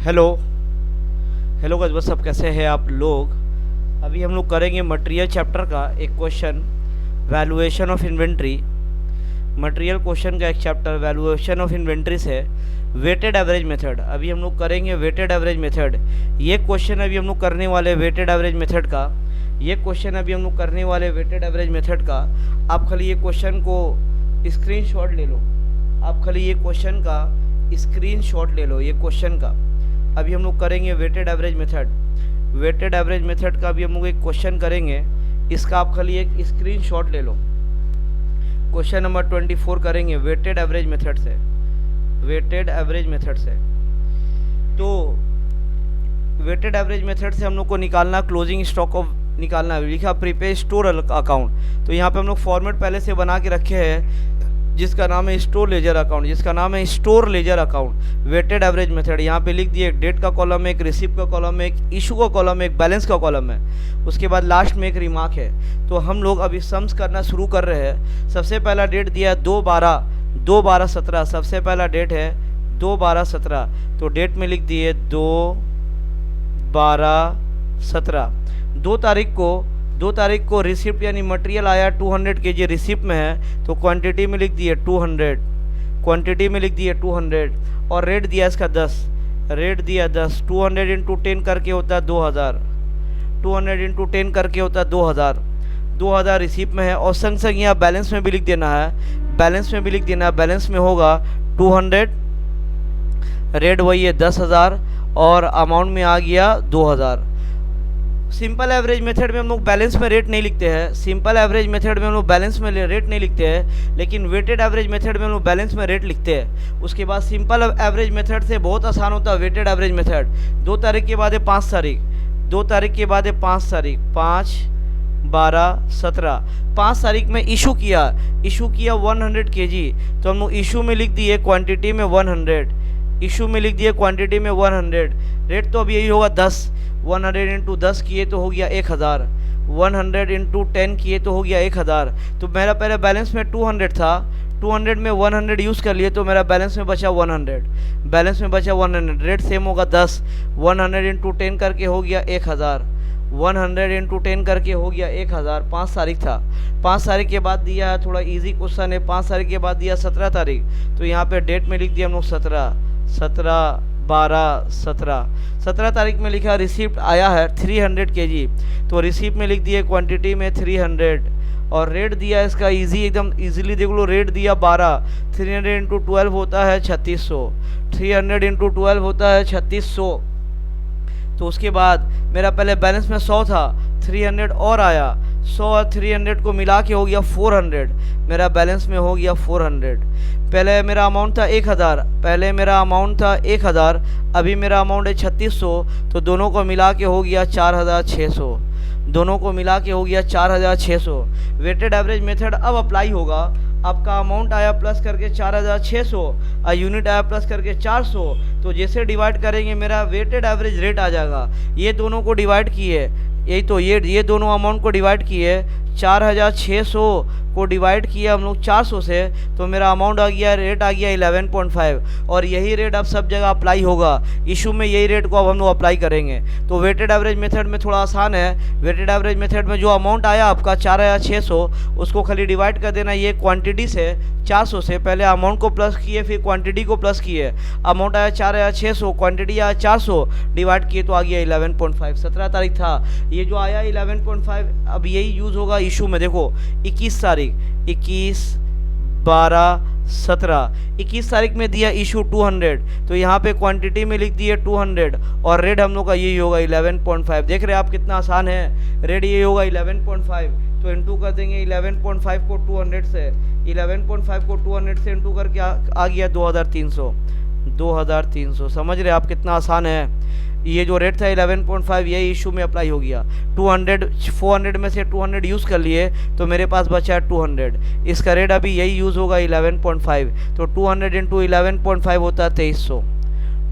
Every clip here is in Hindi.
हेलो हेलो गाइस, बस सब कैसे हैं आप लोग। अभी हम लोग करेंगे मटेरियल चैप्टर का एक question, valuation of inventory. Material question का एक चैप्टर वैल्यूएशन ऑफ इन्वेंट्री से वेटेड एवरेज मेथड। अभी हम लोग करेंगे वेटेड एवरेज मेथड। ये क्वेश्चन अभी हम लोग करने वाले वेटेड एवरेज मेथड का। ये क्वेश्चन अभी हम लोग करने वाले वेटेड एवरेज मेथड का। आप खाली ये क्वेश्चन को स्क्रीनशॉट ले लो। आप खाली ये क्वेश्चन का स्क्रीनशॉट ले लो, ये क्वेश्चन का। अभी हम लोग करेंगे weighted average method. Weighted average method का अभी हम लोग एक क्वेश्चन करेंगे, इसका आप खाली एक स्क्रीनशॉट ले लो। क्वेश्चन नंबर 24 करेंगे वेटेड एवरेज मेथड से। वेटेड एवरेज मेथड से तो वेटेड एवरेज मेथड से हम लोग को निकालना क्लोजिंग स्टॉक ऑफ निकालना है। लिखा प्रीपेड स्टोर अकाउंट। तो यहाँ पे हम लोग फॉर्मेट पहले से बना के रखे हैं जिसका नाम है स्टोर लेजर अकाउंट, जिसका नाम है store ledger account. Weighted average method यहाँ पे लिख दिए, एक डेट का कॉलम है, एक रिसिप्ट का कॉलम है, एक इशू का कॉलम है, एक बैलेंस का कॉलम है। उसके बाद लास्ट में एक रिमार्क है। तो हम लोग अभी सम्स करना शुरू कर रहे हैं। सबसे पहला डेट दिया है 2/12/17। सबसे पहला डेट है 2/12/17। तो डेट में लिख दिए 2/12/17। 2 तारीख को रिसिप्ट यानी मटेरियल आया 200 kg रिसिप्ट में है, तो क्वांटिटी में लिख दिए 200। क्वांटिटी में लिख दिए 200 और रेट दिया इसका 10। रेट दिया 10। 200 इंटू 10 करके होता है 2000। 200 इंटू 10 करके होता है 2000। 2000 रिसिप्ट में है और संग संग यहाँ बैलेंस में भी लिख देना है। बैलेंस में भी लिख देना है। बैलेंस में होगा 200, रेट वही है 10,000 और अमाउंट में आ गया 2000। सिंपल एवरेज मेथड में हम लोग बैलेंस में रेट नहीं लिखते हैं। सिंपल एवरेज मेथड में हम लोग बैलेंस में रेट नहीं लिखते हैं, लेकिन वेटेड एवरेज मेथड में हम लोग बैलेंस में रेट लिखते हैं। उसके बाद सिंपल एवरेज मेथड से बहुत आसान होता है वेटेड एवरेज मेथड। 2 तारीख के बाद है 5 तारीख। 2 तारीख के बाद है 5 तारीख। 5/12/17। 5 तारीख में इशू किया 100 kg। तो हम लोग इशू में लिख दिए क्वान्टिटी में 100। इशू में लिख दिए क्वांटिटी में 100। रेट तो अभी यही होगा 10। 100 इंटू 10 किए तो हो गया 1000। 100 इंटू 10 किए तो हो गया 1000। तो मेरा पहले बैलेंस में 200 था, 200 में 100 यूज़ कर लिए तो मेरा बैलेंस में बचा 100। बैलेंस में बचा 100। रेट सेम होगा 10। 100 इंटू 10 करके हो गया 1000। 100 इंटू 10 करके हो गया 1000। 5 तारीख था। 5 तारीख के बाद दिया है, थोड़ा इजी क्वेश्चन है। 5 तारीख के बाद दिया 17 तारीख। तो यहाँ पे डेट में लिख दिया हम लोग 17/12/17। 17 तारीख में लिखा रिसिप्ट आया है 300 kg। तो रिसिप्ट में लिख दिए क्वांटिटी में 300 और रेट दिया इसका इजी, एकदम इजीली देख लो। रेट दिया 12। 300 इंटू 12 होता है 3600। 300 इंटू 12 होता है 3600। तो उसके बाद मेरा पहले बैलेंस में 100 था, 300 और आया। 100 और 300 को मिला के हो गया 400। मेरा बैलेंस में हो गया 400। पहले मेरा अमाउंट था 1000। पहले मेरा अमाउंट था 1000, अभी मेरा अमाउंट है 3600। तो दोनों को मिला के हो गया 4600। दोनों को मिला के हो गया 4600। वेटेड एवरेज मेथड अब अप्लाई होगा। आपका अमाउंट आया प्लस करके 4600 और यूनिट आया प्लस करके 400। तो जैसे डिवाइड करेंगे मेरा वेटेड एवरेज रेट आ जाएगा। ये दोनों को डिवाइड किए, यही तो ये दोनों अमाउंट को डिवाइड किए। 4600 को डिवाइड किया हम लोग 400 से, तो मेरा अमाउंट आ गया, रेट आ गया 11.5। और यही रेट अब सब जगह अप्लाई होगा। इशू में यही रेट को अब हम लोग अप्लाई करेंगे। तो वेटेड एवरेज मेथड में थोड़ा आसान है। वेटेड एवरेज मेथड में जो अमाउंट आया आपका 4600, उसको खाली डिवाइड कर देना ये क्वांटिटी से 400 से। पहले अमाउंट को प्लस किए, फिर क्वांटिटी को प्लस किए। अमाउंट आया 4600, क्वांटिटी आया 400, डिवाइड किए तो आ गया 11.5। 17 तारीख था, ये जो आया 11.5 अब यही यूज़ होगा इशू में। देखो 21 तारीख, 21/12/17। 21 तारीख में दिया इशू 200। तो यहाँ पे क्वांटिटी में लिख दिए 200 और रेट हम लोग का यही होगा 11.5। देख रहे हैं आप कितना आसान है। रेट ये होगा 11.5। तो इंटू कर देंगे 11.5 को 200 से। 11.5 को 200 से इंटू करके आ गया 2300। 2300 समझ रहे आप कितना आसान है। ये जो रेट था 11.5 ये इशू में अप्लाई हो गया। 400 में से 200 यूज़ कर लिए तो मेरे पास बचा है 200। इसका रेट अभी यही यूज़ होगा 11.5। तो 200 इंटू 11.5 होता है 2300।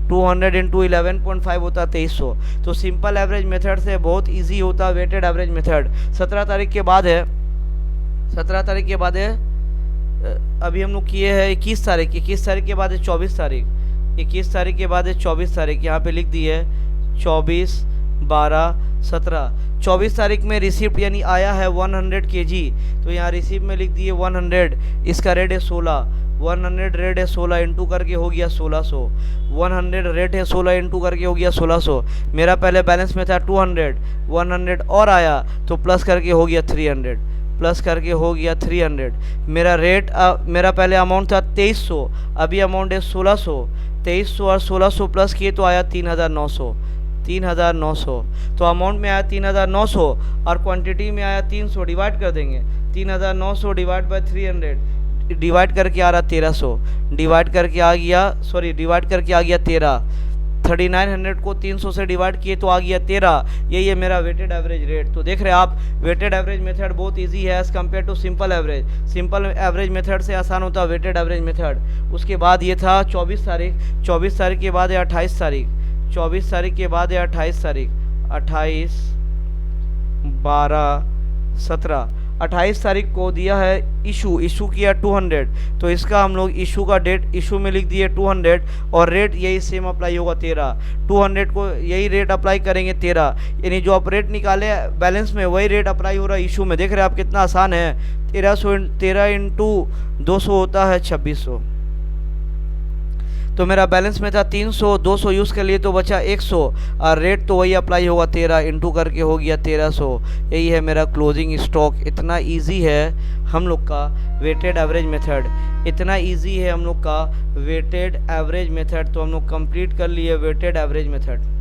200 इंटू 11.5 होता है 2300। तो सिंपल एवरेज मेथड से बहुत ईजी होता है वेटेड एवरेज मेथड। 17 तारीख के बाद है। 17 तारीख के बाद है अभी हम लोग किए हैं 21 तारीख। 21 तारीख के बाद है 24 तारीख। 21 तारीख के बाद है 24 तारीख, यहाँ पे लिख दी है 24, 12, 17। 24 तारीख में रिसिप्ट यानी आया है 100 kg, तो यहाँ रिसिप्ट में लिख दिए 100, इसका रेट है 16, 100 रेट है 16 इंटू करके हो गया 1600, 100 रेट है 16 इंटू करके हो गया 1600। मेरा पहले बैलेंस में था 200, 100 और आया तो प्लस करके हो गया 300, प्लस करके हो गया 300। मेरा रेट मेरा पहले अमाउंट था 2300, अभी अमाउंट है 1600, 2300 और 1600 प्लस किए तो आया 3900, 3900। तो अमाउंट में आया 3900 और क्वांटिटी में आया 300, डिवाइड कर देंगे 3900 डिवाइड बाय 300, डिवाइड करके आ रहा 1300, डिवाइड करके आ गया 13। 3900 को 300 से डिवाइड किए तो आ गया 13। यही है मेरा वेटेड एवरेज रेट। तो देख रहे हैं आप, वेटेड एवरेज मेथड बहुत इजी है as compare to simple average. Simple average method से आसान होता है वेटेड एवरेज मेथड। उसके बाद ये था 24 तारीख, 24 तारीख के बाद है 28 तारीख, 24 तारीख के बाद है 28 तारीख, 28, 12, 17। 28 तारीख को दिया है इशू किया 200, तो इसका हम लोग इशू का डेट इशू में लिख दिए 200 और रेट यही सेम अप्लाई होगा 13। 200 को यही रेट अप्लाई करेंगे 13, यानी जो आप रेट निकाले बैलेंस में वही रेट अप्लाई हो रहा है इशू में। देख रहे हैं आप कितना आसान है। 13 इंटू 200 होता है 2600। तो मेरा बैलेंस में था 300, 200 यूज़ कर लिए तो बचा 100 और रेट तो वही अप्लाई होगा 13 इंटू करके हो गया 1300। यही है मेरा क्लोजिंग स्टॉक। इतना इजी है हम लोग का वेटेड एवरेज मेथड, इतना इजी है हम लोग का वेटेड एवरेज मेथड। तो हम लोग कंप्लीट कर लिए वेटेड एवरेज मेथड।